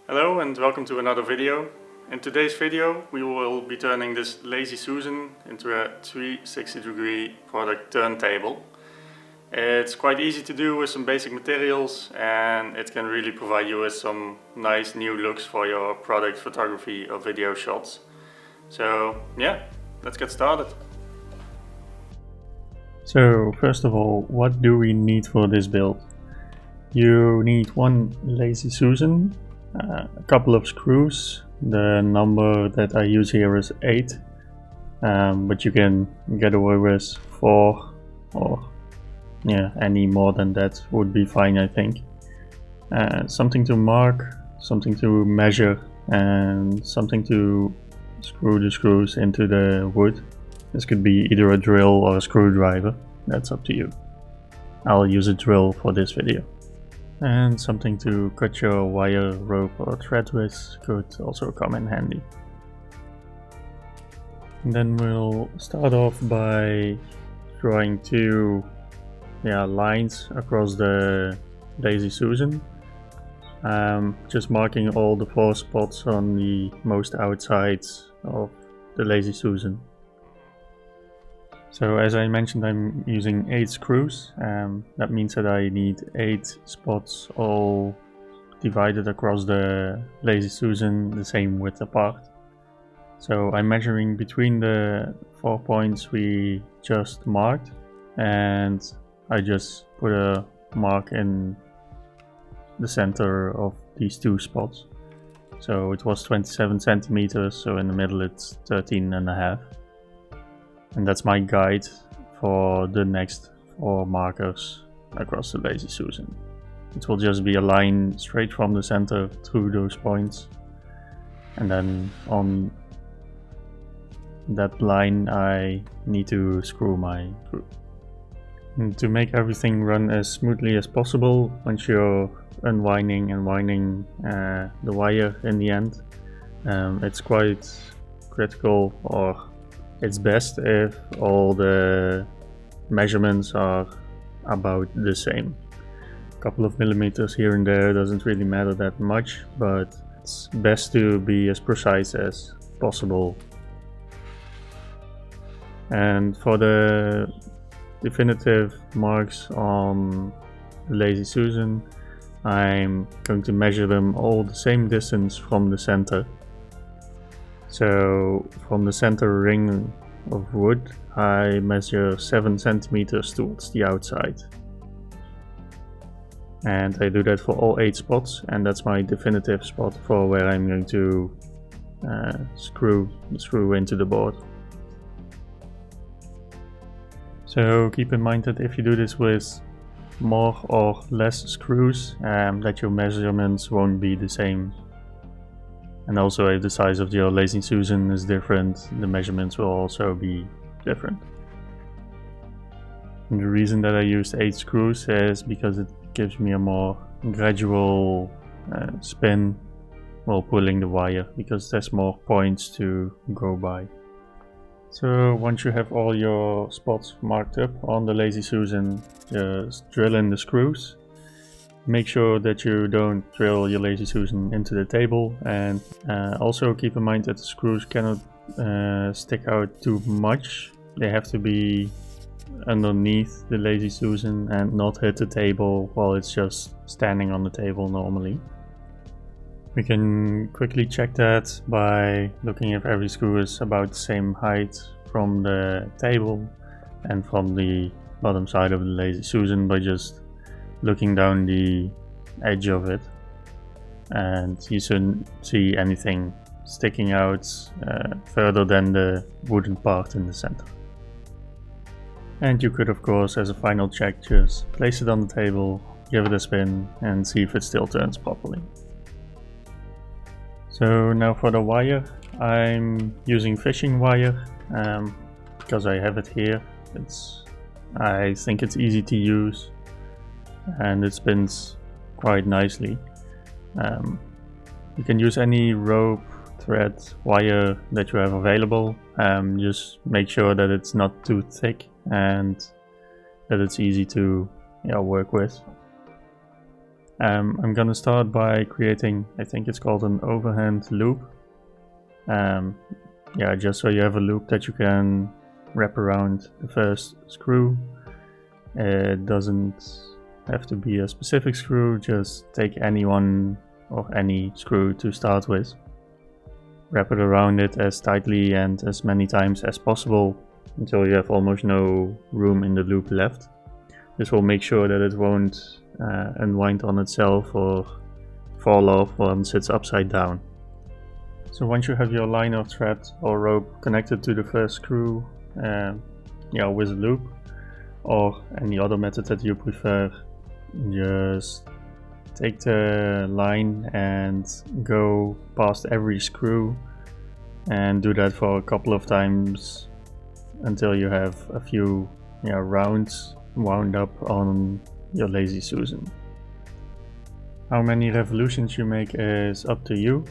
Hello and welcome to another video. In today's video we will be turning this Lazy Susan into a 360-degree product turntable. It's quite easy to do with some basic materials, and it can really provide you with some nice new looks for your product photography or video shots. So yeah, let's get started. So first of all, what do we need for this build? You need one Lazy Susan, a couple of screws. The number that I use here is 8, but you can get away with 4 or any more than that would be fine, I think. Something to mark, something to measure, and something to screw the screws into the wood. This could be either a drill or a screwdriver, that's up to you. I'll use a drill for this video. And something to cut your wire, rope or thread with could also come in handy. And then we'll start off by drawing 2 lines across the Lazy Susan. Just marking all the 4 spots on the most outsides of the Lazy Susan. So as I mentioned, I'm using 8 screws. That means that I need 8 spots all divided across the Lazy Susan the same width apart. So I'm measuring between the 4 points we just marked, and I just put a mark in the center of these 2 spots. So it was 27 centimeters, so in the middle it's 13.5. And that's my guide for the next 4 markers across the Lazy Susan. It will just be a line straight from the center through those points, and then on that line I need to screw my screw. And to make everything run as smoothly as possible, once you're unwinding and winding the wire in the end, it's quite critical, or it's best if all the measurements are about the same. A couple of millimeters here and there doesn't really matter that much, but it's best to be as precise as possible. And for the definitive marks on the Lazy Susan, I'm going to measure them all the same distance from the center. So from the center ring of wood I measure 7 centimeters towards the outside. And I do that for all 8 spots, and that's my definitive spot for where I'm going to screw the screw into the board. So keep in mind that if you do this with more or less screws, that your measurements won't be the same. And also, if the size of your Lazy Susan is different, the measurements will also be different. And the reason that I used 8 screws is because it gives me a more gradual spin while pulling the wire, because there's more points to go by. So once you have all your spots marked up on the Lazy Susan, just drill in the screws. Make sure that you don't drill your Lazy Susan into the table, and also keep in mind that the screws cannot stick out too much. They have to be underneath the Lazy Susan and not hit the table while it's just standing on the table normally. We can quickly check that by looking if every screw is about the same height from the table and from the bottom side of the Lazy Susan by just looking down the edge of it, and you shouldn't see anything sticking out further than the wooden part in the center. And you could, of course, as a final check, just place it on the table, give it a spin and see if it still turns properly. So now for the wire, I'm using fishing wire because I have it here. I think it's easy to use and it spins quite nicely. You can use any rope, thread, wire that you have available. Just make sure that it's not too thick and that it's easy to work with. I'm gonna start by creating, I think it's called an overhand loop. Yeah, just so you have a loop that you can wrap around the first screw. It doesn't have to be a specific screw, just take any one or any screw to start with. Wrap it around it as tightly and as many times as possible until you have almost no room in the loop left. This will make sure that it won't unwind on itself or fall off once it's upside down. So once you have your line of thread or rope connected to the first screw, with a loop or any other method that you prefer, just take the line and go past every screw and do that for a couple of times until you have a few rounds wound up on your Lazy Susan. How many revolutions you make is up to you.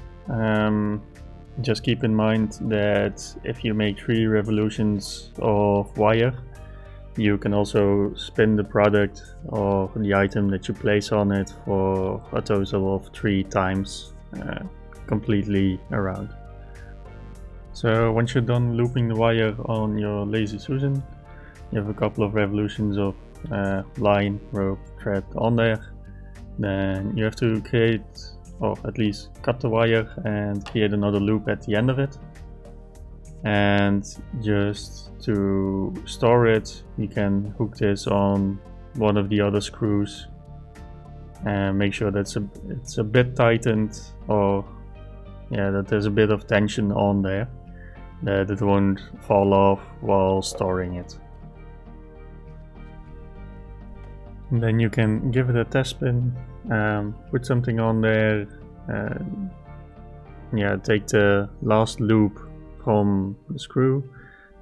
Just keep in mind that if you make 3 revolutions of wire, you can also spin the product or the item that you place on it for a total of 3 times completely around. So once you're done looping the wire on your Lazy Susan, you have a couple of revolutions of line, rope, thread on there. Then you have to create, or at least cut the wire and create another loop at the end of it. And just to store it, you can hook this on one of the other screws and make sure that it's a bit tightened, or that there's a bit of tension on there, that it won't fall off while storing it. And then you can give it a test spin, put something on there, take the last loop from the screw,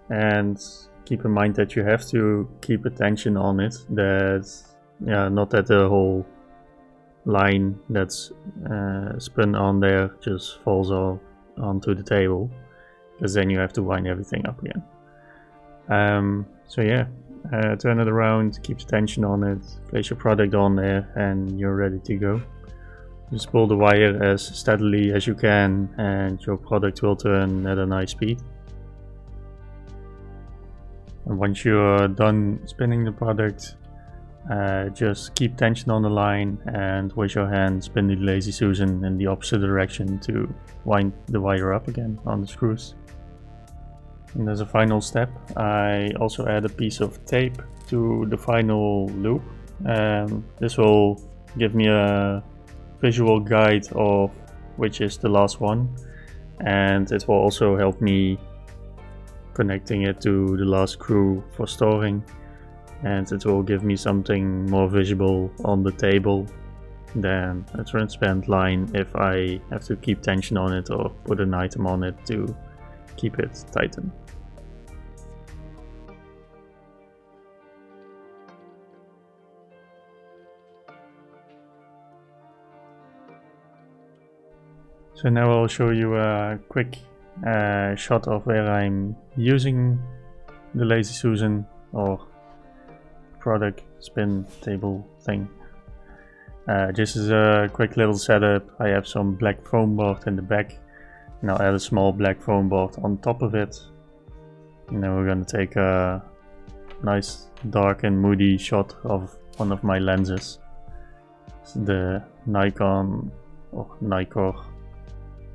and keep in mind that you have to keep a tension on it, that not that the whole line that's spun on there just falls off onto the table, because then you have to wind everything up again. Turn it around, keep the tension on it, place your product on there, and you're ready to go. Just pull the wire as steadily as you can and your product will turn at a nice speed. And once you're done spinning the product, just keep tension on the line and with your hand spin the Lazy Susan in the opposite direction to wind the wire up again on the screws. And as a final step, I also add a piece of tape to the final loop. This will give me a visual guide of which is the last one, and it will also help me connecting it to the last screw for storing, and it will give me something more visible on the table than a transparent line if I have to keep tension on it or put an item on it to keep it tightened. So now I'll show you a quick shot of where I'm using the Lazy Susan or product spin table thing. This is a quick little setup. I have some black foam board in the back, and I'll add a small black foam board on top of it. And then we're going to take a nice dark and moody shot of one of my lenses. It's the Nikon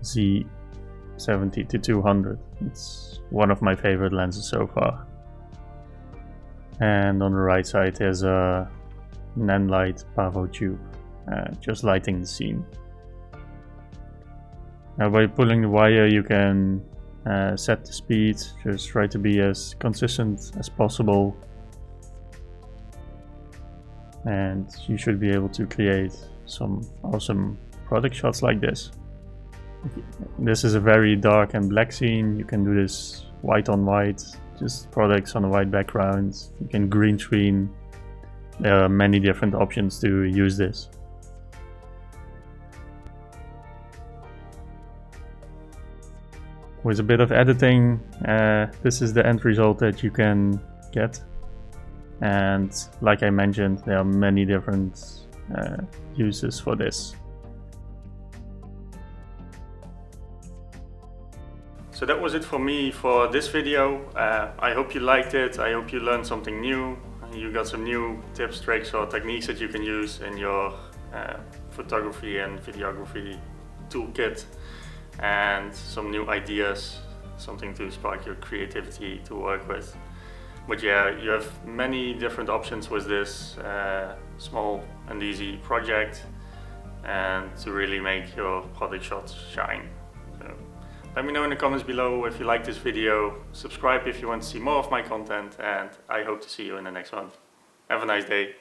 Z70-200. It's one of my favorite lenses so far. And on the right side there's a Nanlite Pavo tube, just lighting the scene. Now by pulling the wire you can set the speed, just try to be as consistent as possible, and you should be able to create some awesome product shots like this. This is a very dark and black scene. You can do this white on white, just products on a white background. You can green screen. There are many different options to use this. With a bit of editing, this is the end result that you can get. And like I mentioned, there are many different uses for this. So that was it for me for this video. I hope you liked it. I hope you learned something new. You got some new tips, tricks or techniques that you can use in your photography and videography toolkit, and some new ideas, something to spark your creativity to work with. But yeah, you have many different options with this small and easy project, and to really make your product shots shine. So let me know in the comments below if you like this video, subscribe if you want to see more of my content, and I hope to see you in the next one. Have a nice day.